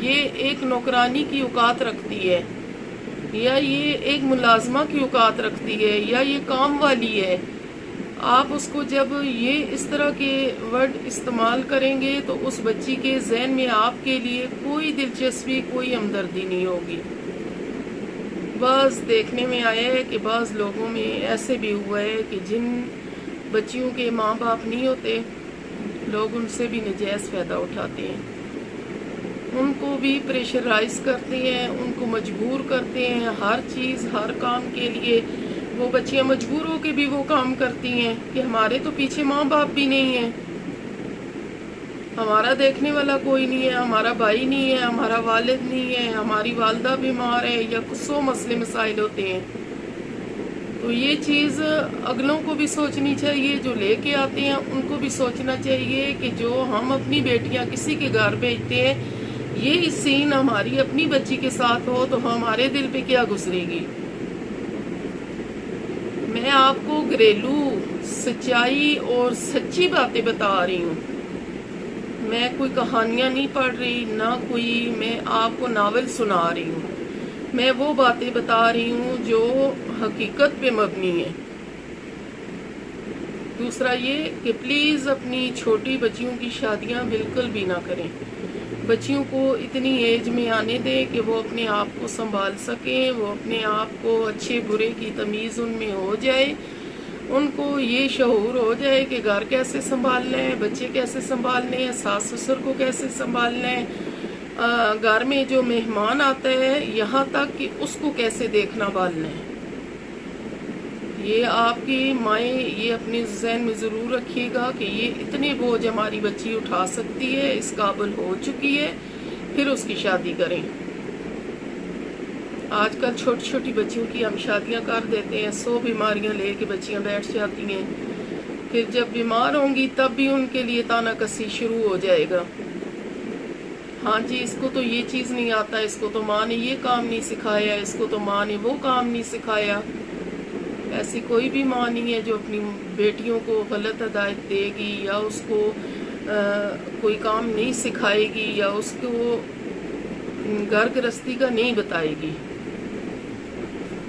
یہ ایک نوکرانی کی اوقات رکھتی ہے، یا یہ ایک ملازمہ کی اوقات رکھتی ہے، یا یہ کام والی ہے۔ آپ اس کو جب یہ اس طرح کے ورڈ استعمال کریں گے تو اس بچی کے ذہن میں آپ کے لیے کوئی دلچسپی، کوئی ہمدردی نہیں ہوگی۔ بعض دیکھنے میں آیا ہے کہ بعض لوگوں میں ایسے بھی ہوا ہے کہ جن بچیوں کے ماں باپ نہیں ہوتے، لوگ ان سے بھی ناجائز فائدہ اٹھاتے ہیں، ان کو بھی پریشرائز کرتے ہیں، ان کو مجبور کرتے ہیں ہر چیز، ہر کام کے لیے۔ وہ بچیاں مجبور ہو کے بھی وہ کام کرتی ہیں کہ ہمارے تو پیچھے ماں باپ بھی نہیں ہیں، ہمارا دیکھنے والا کوئی نہیں ہے، ہمارا بھائی نہیں ہے، ہمارا والد نہیں ہے، ہماری والدہ بیمار ہے، یا کچھ سو مسئلے مسائل ہوتے ہیں۔ تو یہ چیز اگلوں کو بھی سوچنی چاہیے، جو لے کے آتے ہیں ان کو بھی سوچنا چاہیے کہ جو ہم اپنی بیٹیاں کسی کے گھر بھیجتے ہیں، یہ سین ہماری اپنی بچی کے ساتھ ہو تو ہمارے دل پہ کیا گزرے گی۔ میں آپ کو گھریلو سچائی اور سچی باتیں بتا رہی ہوں، میں کوئی کہانیاں نہیں پڑھ رہی، نہ کوئی میں آپ کو ناول سنا رہی ہوں، میں وہ باتیں بتا رہی ہوں جو حقیقت پہ مبنی ہے۔ دوسرا یہ کہ پلیز اپنی چھوٹی بچیوں کی شادیاں بالکل بھی نہ کریں، بچیوں کو اتنی ایج میں آنے دیں کہ وہ اپنے آپ کو سنبھال سکیں، وہ اپنے آپ کو اچھے برے کی تمیز ان میں ہو جائے، ان کو یہ شعور ہو جائے کہ گھر کیسے سنبھالنا ہے، بچے کیسے سنبھالنے ہیں، ساس سسر کو کیسے سنبھالنا ہے، گھر میں جو مہمان آتا ہے یہاں تک کہ اس کو کیسے دیکھنا بالنا ہے۔ یہ آپ کی مائیں یہ اپنے ذہن میں ضرور رکھیے گا کہ یہ اتنے بوجھ ہماری بچی اٹھا سکتی ہے، اس قابل ہو چکی ہے، پھر اس کی شادی کریں۔ آج کل چھوٹی چھوٹی بچیوں کی ہم شادیاں کر دیتے ہیں، 100 بیماریاں لے کے بچیاں بیٹھ جاتی ہیں، پھر جب بیمار ہوں گی تب بھی ان کے لیے تانا کسی شروع ہو جائے گا۔ ہاں جی، اس کو تو یہ چیز نہیں آتا، اس کو تو ماں نے یہ کام نہیں سکھایا، اس کو تو ماں نے وہ کام نہیں سکھایا۔ ایسی کوئی بھی ماں نہیں ہے جو اپنی بیٹیوں کو غلط ہدایت دے گی، یا اس کو کوئی کام نہیں سکھائے گی، یا اس کو گھر گرہستی کا نہیں بتائے گی۔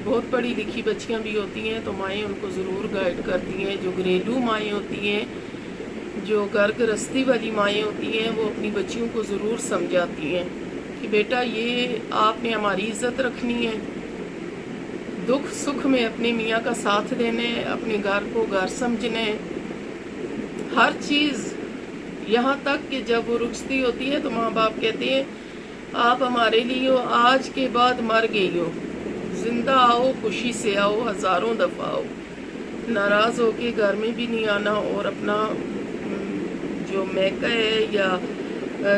بہت پڑھی لکھی بچیاں بھی ہوتی ہیں تو مائیں ان کو ضرور گائیڈ کرتی ہیں، جو گھریلو مائیں ہوتی ہیں، جو گھر گرہستی والی مائیں ہوتی ہیں، وہ اپنی بچیوں کو ضرور سمجھاتی ہیں کہ بیٹا یہ آپ نے ہماری عزت رکھنی ہے، دکھ سکھ میں اپنے میاں کا ساتھ دینا ہے، اپنے گھر کو گھر سمجھنا ہے، ہر چیز۔ یہاں تک کہ جب وہ رخصتی ہوتی ہے تو ماں باپ کہتے ہیں آپ ہمارے لیے ہو، آج کے بعد مر گئی ہو، زندہ آؤ، خوشی سے آؤ، ہزاروں دفعہ آؤ، ناراض ہو کے گھر میں بھی نہیں آنا، اور اپنا جو میکہ ہے یا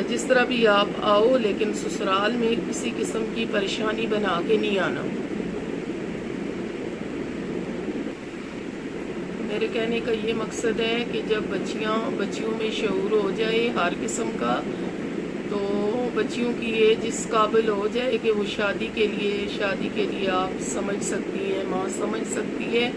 جس طرح بھی آپ آؤ، لیکن سسرال میں کسی قسم کی پریشانی بنا کے نہیں آنا۔ میرے کہنے کا یہ مقصد ہے کہ جب بچیوں میں شعور ہو جائے ہر قسم کا، تو بچیوں کی ایج اس قابل ہو جائے کہ وہ شادی کے لیے آپ سمجھ سکتی ہیں، ماں سمجھ سکتی ہے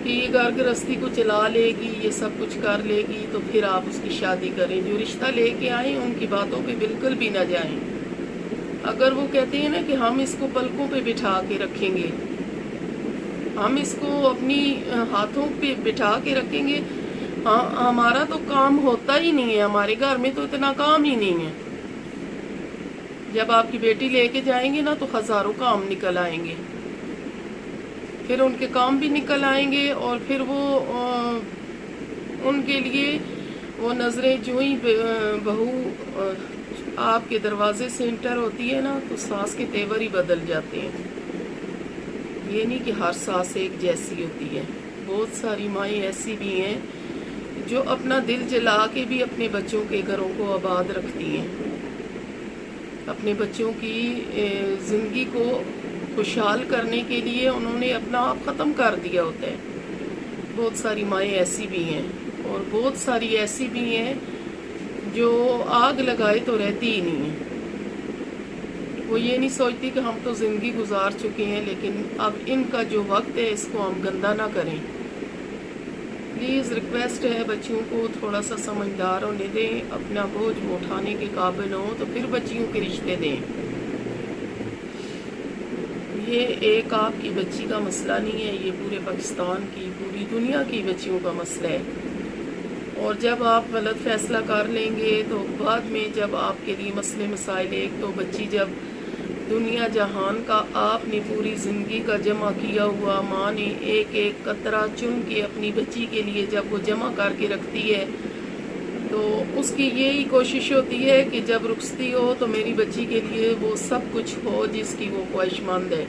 کہ یہ گھر گرہستی کو چلا لے گی، یہ سب کچھ کر لے گی، تو پھر آپ اس کی شادی کریں۔ جو رشتہ لے کے آئیں ان کی باتوں پہ بالکل بھی نہ جائیں۔ اگر وہ کہتے ہیں نا کہ ہم اس کو پلکوں پہ بٹھا کے رکھیں گے، ہم اس کو اپنی ہاتھوں پہ بٹھا کے رکھیں گے، ہمارا تو کام ہوتا ہی نہیں ہے، ہمارے گھر میں تو اتنا کام ہی نہیں ہے۔ جب آپ کی بیٹی لے کے جائیں گے نا تو ہزاروں کام نکل آئیں گے، پھر ان کے کام بھی نکل آئیں گے، اور پھر وہ ان کے لیے وہ نظریں جو ہی بہو آپ کے دروازے سے انٹر ہوتی ہے نا تو ساس کے تیور ہی بدل جاتے ہیں۔ یہ نہیں کہ ہر ساس ایک جیسی ہوتی ہے، بہت ساری مائیں ایسی بھی ہیں جو اپنا دل جلا کے بھی اپنے بچوں کے گھروں کو آباد رکھتی ہیں، اپنے بچوں کی زندگی کو خوشحال کرنے کے لیے انہوں نے اپنا آپ ختم کر دیا ہوتا ہے۔ بہت ساری مائیں ایسی بھی ہیں، اور بہت ساری ایسی بھی ہیں جو آگ لگائے تو رہتی ہی نہیں ہیں۔ وہ یہ نہیں سوچتی کہ ہم تو زندگی گزار چکے ہیں، لیکن اب ان کا جو وقت ہے اس کو ہم گندا نہ کریں۔ پلیز ریکویسٹ ہے بچیوں کو تھوڑا سا سمجھدار ہونے دیں، اپنا بوجھ اٹھانے کے قابل ہوں تو پھر بچیوں کے رشتے دیں۔ یہ ایک آپ کی بچی کا مسئلہ نہیں ہے، یہ پورے پاکستان کی، پوری دنیا کی بچیوں کا مسئلہ ہے۔ اور جب آپ غلط فیصلہ کر لیں گے تو بعد میں جب آپ کے لیے مسئلے مسائل، ایک تو بچی جب دنیا جہان کا آپ نے پوری زندگی کا جمع کیا ہوا، ماں نے ایک ایک قطرہ چن کے اپنی بچی کے لیے جب وہ جمع کر کے رکھتی ہے تو اس کی یہی کوشش ہوتی ہے کہ جب رخصتی ہو تو میری بچی کے لیے وہ سب کچھ ہو جس کی وہ خواہش مند ہے۔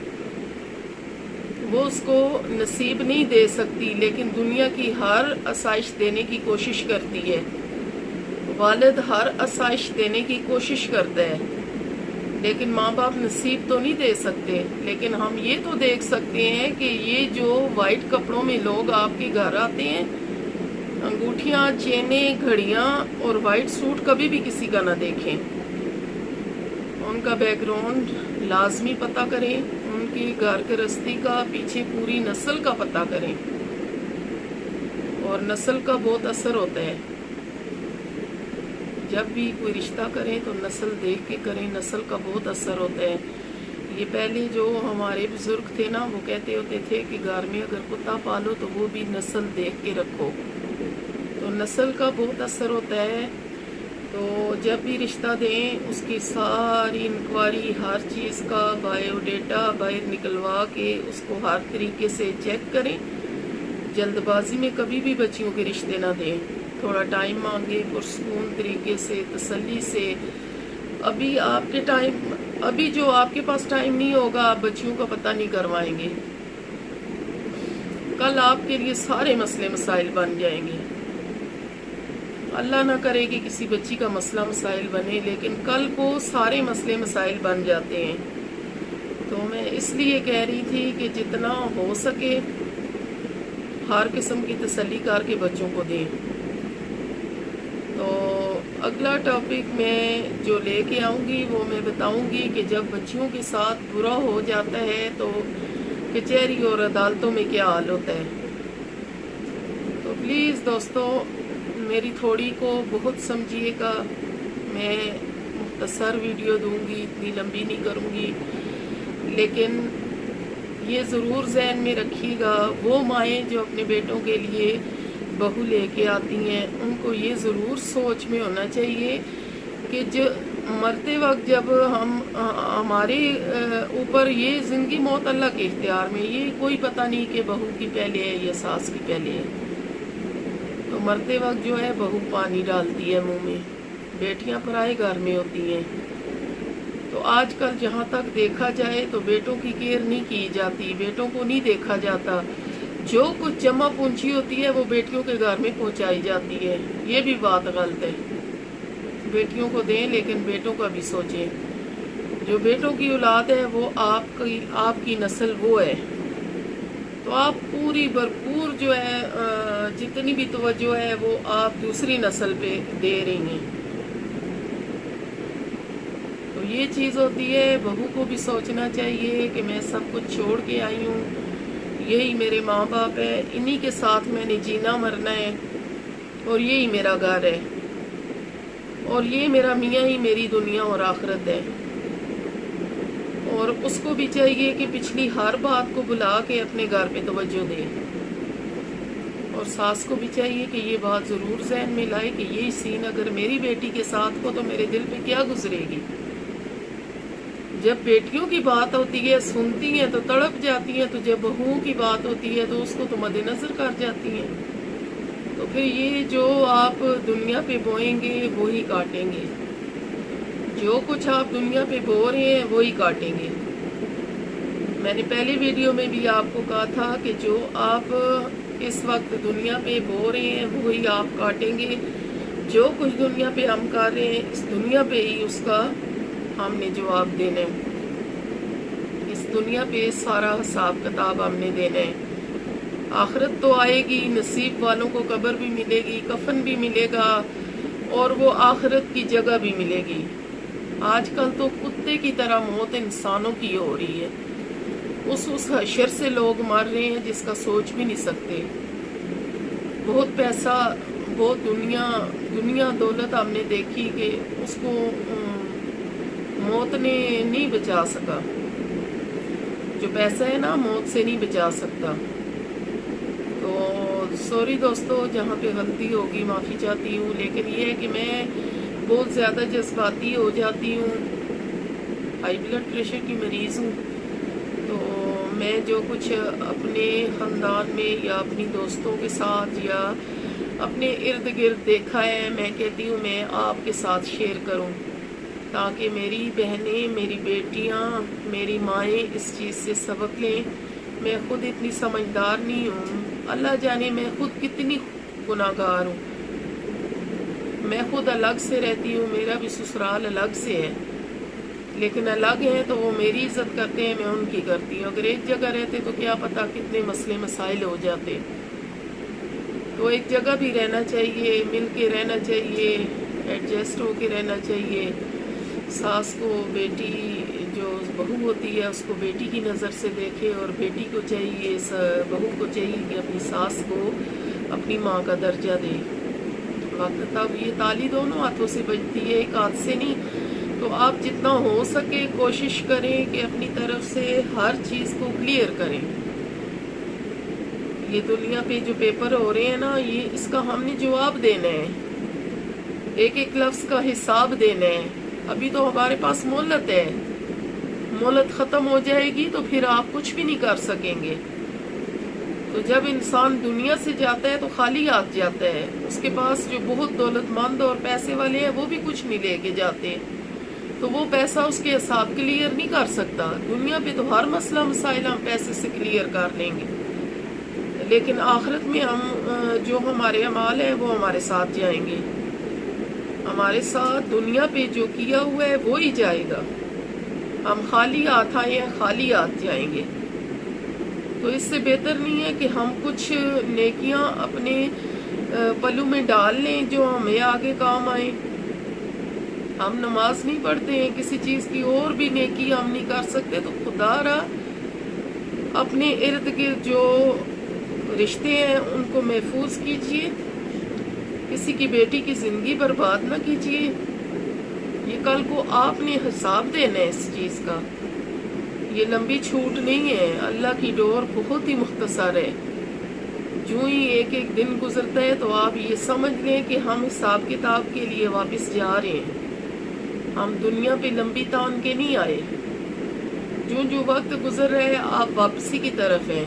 وہ اس کو نصیب نہیں دے سکتی لیکن دنیا کی ہر آسائش دینے کی کوشش کرتی ہے، والد ہر آسائش دینے کی کوشش کرتا ہے، لیکن ماں باپ نصیب تو نہیں دے سکتے۔ لیکن ہم یہ تو دیکھ سکتے ہیں کہ یہ جو وائٹ کپڑوں میں لوگ آپ کے گھر آتے ہیں، انگوٹھیاں، چینیں، گھڑیاں اور وائٹ سوٹ کبھی بھی کسی کا نہ دیکھیں۔ ان کا بیک گراؤنڈ لازمی پتہ کریں، ان کی گھر گرہستی کا، پیچھے پوری نسل کا پتہ کریں، اور نسل کا بہت اثر ہوتا ہے۔ جب بھی کوئی رشتہ کریں تو نسل دیکھ کے کریں، نسل کا بہت اثر ہوتا ہے۔ یہ پہلے جو ہمارے بزرگ تھے نا، وہ کہتے ہوتے تھے کہ گھر میں اگر کتا پالو تو وہ بھی نسل دیکھ کے رکھو، تو نسل کا بہت اثر ہوتا ہے۔ تو جب بھی رشتہ دیں اس کی ساری انکوائری، ہر چیز کا بایو ڈیٹا باہر نکلوا کے اس کو ہر طریقے سے چیک کریں۔ جلد بازی میں کبھی بھی بچیوں کے رشتے نہ دیں، تھوڑا ٹائم مانگے، پرسکون طریقے سے، تسلی سے۔ ابھی جو آپ کے پاس ٹائم نہیں ہوگا آپ بچیوں کا پتہ نہیں کروائیں گے، کل آپ کے لیے سارے مسئلے مسائل بن جائیں گے۔ اللہ نہ کرے کہ کسی بچی کا مسئلہ مسائل بنے، لیکن کل کو سارے مسئلے مسائل بن جاتے ہیں۔ تو میں اس لیے کہہ رہی تھی کہ جتنا ہو سکے ہر قسم کی تسلی کر کے بچوں کو دیں۔ تو اگلا ٹاپک میں جو لے کے آؤں گی وہ میں بتاؤں گی کہ جب بچیوں کے ساتھ برا ہو جاتا ہے تو کچہری اور عدالتوں میں کیا حال ہوتا ہے۔ تو پلیز دوستو میری تھوڑی کو بہت سمجھیے گا، میں مختصر ویڈیو دوں گی، اتنی لمبی نہیں کروں گی، لیکن یہ ضرور ذہن میں رکھیے گا، وہ مائیں جو اپنے بیٹوں کے لیے بہو لے کے آتی ہیں ان کو یہ ضرور سوچ میں ہونا چاہیے کہ جو مرتے وقت جب ہمارے اوپر یہ زندگی موت اللہ کے اختیار میں، یہ کوئی پتہ نہیں کہ بہو کی پہلے ہے یا ساس کی پہلے ہے۔ تو مرتے وقت جو ہے بہو پانی ڈالتی ہے منہ میں، بیٹیاں پرائے گھر میں ہوتی ہیں۔ تو آج کل جہاں تک دیکھا جائے تو بیٹوں کی کیئر نہیں کی جاتی، بیٹوں کو نہیں دیکھا جاتا، جو کچھ جمع پونچھی ہوتی ہے وہ بیٹیوں کے گھر میں پہنچائی جاتی ہے۔ یہ بھی بات غلط ہے، بیٹیوں کو دیں لیکن بیٹوں کا بھی سوچیں۔ جو بیٹوں کی اولاد ہے وہ آپ کی نسل وہ ہے، تو آپ پوری بھرپور جو ہے جتنی بھی توجہ ہے وہ آپ دوسری نسل پہ دے رہی ہیں۔ تو یہ چیز ہوتی ہے، بہو کو بھی سوچنا چاہیے کہ میں سب کچھ چھوڑ کے آئی ہوں، یہی میرے ماں باپ ہے، انہی کے ساتھ میں نے جینا مرنا ہے، اور یہی میرا گھر ہے، اور یہ میرا میاں ہی میری دنیا اور آخرت ہے۔ اور اس کو بھی چاہیے کہ پچھلی ہر بات کو بلا کے اپنے گھر پہ توجہ دے، اور ساس کو بھی چاہیے کہ یہ بات ضرور ذہن میں لائے کہ یہ سین اگر میری بیٹی کے ساتھ ہو تو میرے دل پہ کیا گزرے گی۔ جب بیٹیوں کی بات ہوتی ہے سنتی ہیں تو تڑپ جاتی ہیں، تو جب بہوؤں کی بات ہوتی ہے تو اس کو تو مد نظر کر جاتی ہیں۔ تو پھر یہ جو آپ دنیا پہ بوئیں گے وہی کاٹیں گے، جو کچھ آپ دنیا پہ بو رہے ہیں وہی کاٹیں گے۔ میں نے پہلی ویڈیو میں بھی آپ کو کہا تھا کہ جو آپ اس وقت دنیا پہ بو رہے ہیں وہی آپ کاٹیں گے۔ جو کچھ دنیا پہ ہم کر رہے ہیں اس دنیا پہ ہی اس کا ہم نے جواب دینا ہے، اس دنیا پہ سارا حساب کتاب ہم نے دینا ہے۔ آخرت تو آئے گی، نصیب والوں کو قبر بھی ملے گی، کفن بھی ملے گا، اور وہ آخرت کی جگہ بھی ملے گی۔ آج کل تو کتے کی طرح موت انسانوں کی ہو رہی ہے، اس حشر سے لوگ مر رہے ہیں جس کا سوچ بھی نہیں سکتے۔ بہت پیسہ، بہت دنیا دولت ہم نے دیکھی کہ اس کو موت نے نہیں بچا سکا. جو پیسہ ہے نا موت سے نہیں بچا سکتا. تو سوری دوستو، جہاں پہ غلطی ہوگی معافی چاہتی ہوں، لیکن یہ ہے کہ میں بہت زیادہ جذباتی ہو جاتی ہوں. ہائی بلڈ پریشر کی مریض ہوں. تو میں جو کچھ اپنے خاندان میں یا اپنی دوستوں کے ساتھ یا اپنے ارد گرد دیکھا ہے، میں کہتی ہوں میں آپ کے ساتھ شیئر کروں، تاکہ میری بہنیں، میری بیٹیاں، میری مائیں اس چیز سے سبق لیں. میں خود اتنی سمجھدار نہیں ہوں. اللہ جانے میں خود کتنی گناہ گار ہوں. میں خود الگ سے رہتی ہوں، میرا بھی سسرال الگ سے ہے، لیکن الگ ہیں تو وہ میری عزت کرتے ہیں، میں ان کی کرتی ہوں. اگر ایک جگہ رہتے تو کیا پتا کتنے مسئلے مسائل ہو جاتے. تو ایک جگہ بھی رہنا چاہیے، مل کے رہنا چاہیے، ایڈجسٹ ہو کے رہنا چاہیے. ساس کو بیٹی جو بہو ہوتی ہے اس کو بیٹی کی نظر سے دیکھے، اور بیٹی کو چاہیے، بہو کو چاہیے کہ اپنی ساس کو اپنی ماں کا درجہ دے. وقت تب یہ تالی دونوں ہاتھوں سے بجتی ہے، ایک ہاتھ سے نہیں. تو آپ جتنا ہو سکے کوشش کریں کہ اپنی طرف سے ہر چیز کو کلیئر کریں. یہ دنیا پہ جو پیپر ہو رہے ہیں نا، یہ اس کا ہم نے جواب دینا ہے، ایک ایک لفظ کا حساب دینا ہے. ابھی تو ہمارے پاس مہلت ہے، مہلت ختم ہو جائے گی تو پھر آپ کچھ بھی نہیں کر سکیں گے. تو جب انسان دنیا سے جاتا ہے تو خالی ہاتھ جاتا ہے. اس کے پاس جو بہت دولت مند اور پیسے والے ہیں وہ بھی کچھ نہیں لے کے جاتے، تو وہ پیسہ اس کے حساب کلیئر نہیں کر سکتا. دنیا پہ تو ہر مسئلہ مسائل ہم پیسے سے کلیئر کر لیں گے، لیکن آخرت میں ہم جو ہمارے اعمال ہیں وہ ہمارے ساتھ جائیں گے. ہمارے ساتھ دنیا پہ جو کیا ہوا ہے وہی جائے گا. ہم خالی ہاتھ آئے ہیں، خالی ہاتھ جائیں گے. تو اس سے بہتر نہیں ہے کہ ہم کچھ نیکیاں اپنے پلو میں ڈال لیں جو ہمیں آگے کام آئیں. ہم نماز نہیں پڑھتے ہیں، کسی چیز کی اور بھی نیکی ہم نہیں کر سکتے، تو خدا را اپنے ارد گرد جو رشتے ہیں ان کو محفوظ کیجیے. کسی کی بیٹی کی زندگی برباد نہ کیجیے. یہ کل کو آپ نے حساب دینا ہے اس چیز کا. یہ لمبی چھوٹ نہیں ہے، اللہ کی ڈور بہت ہی مختصر ہے. جو ہی ایک ایک دن گزرتا ہے تو آپ یہ سمجھ لیں کہ ہم حساب کتاب کے لیے واپس جا رہے ہیں. ہم دنیا پہ لمبی تان کے نہیں آئے. جو وقت گزر رہا ہے آپ واپسی کی طرف ہیں،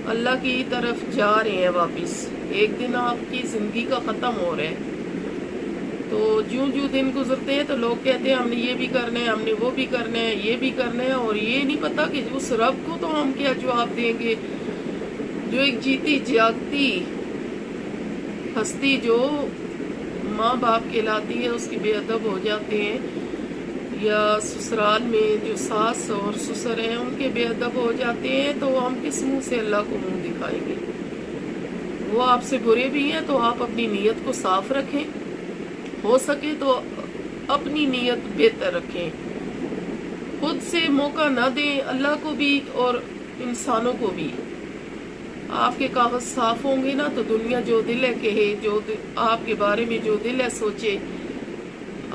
اللہ کی طرف جا رہے ہیں واپس. ایک دن آپ کی زندگی کا ختم ہو رہا ہے. تو جو دن گزرتے ہیں تو لوگ کہتے ہیں ہم نے یہ بھی کرنا ہے، ہم نے وہ بھی کرنا ہے، یہ بھی کرنا ہے، اور یہ نہیں پتا کہ اس رب کو تو ہم کیا جواب دیں گے. جو ایک جیتی جاگتی ہستی جو ماں باپ کہلاتی ہے اس کی بے ادب ہو جاتے ہیں، یا سسرال میں جو ساس اور سسر ہیں ان کے بے ادب ہو جاتے ہیں، تو ہم کس منہ سے اللہ کو منہ دکھائیں گے. وہ آپ سے برے بھی ہیں تو آپ اپنی نیت کو صاف رکھیں، ہو سکے تو اپنی نیت بہتر رکھیں. خود سے موقع نہ دیں اللہ کو بھی اور انسانوں کو بھی. آپ کے کاغذ صاف ہوں گے نا تو دنیا جو دل ہے کہے، جو آپ کے بارے میں جو دل ہے سوچے،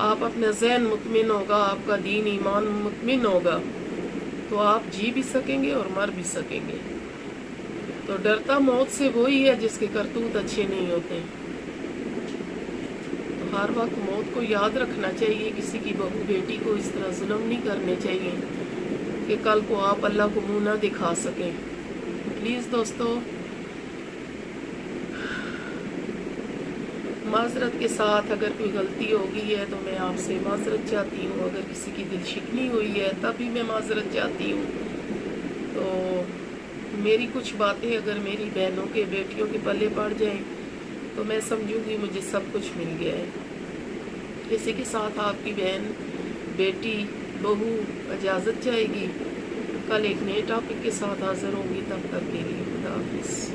آپ اپنا ذہن مطمئن ہوگا، آپ کا دین ایمان مطمئن ہوگا، تو آپ جی بھی سکیں گے اور مر بھی سکیں گے. تو ڈرتا موت سے وہی ہے جس کے کرتوت اچھے نہیں ہوتے. تو ہر وقت موت کو یاد رکھنا چاہیے. کسی کی بہو بیٹی کو اس طرح ظلم نہیں کرنے چاہیے کہ کل کو آپ اللہ کو منہ نہ دکھا سکیں. پلیز دوستو، معذرت کے ساتھ اگر کوئی غلطی ہو گئی ہے تو میں آپ سے معذرت چاہتی ہوں. اگر کسی کی دل شکنی ہوئی ہے تب بھی میں معذرت چاہتی ہوں. تو میری کچھ باتیں اگر میری بہنوں کے بیٹیوں کے پلے پڑ جائیں تو میں سمجھوں گی مجھے سب کچھ مل گیا ہے. اسی کے ساتھ آپ کی بہن، بیٹی، بہو اجازت چاہے گی. کل ایک نئے ٹاپک کے ساتھ حاضر ہوں گی. تب تک کے لیے خدا حافظ.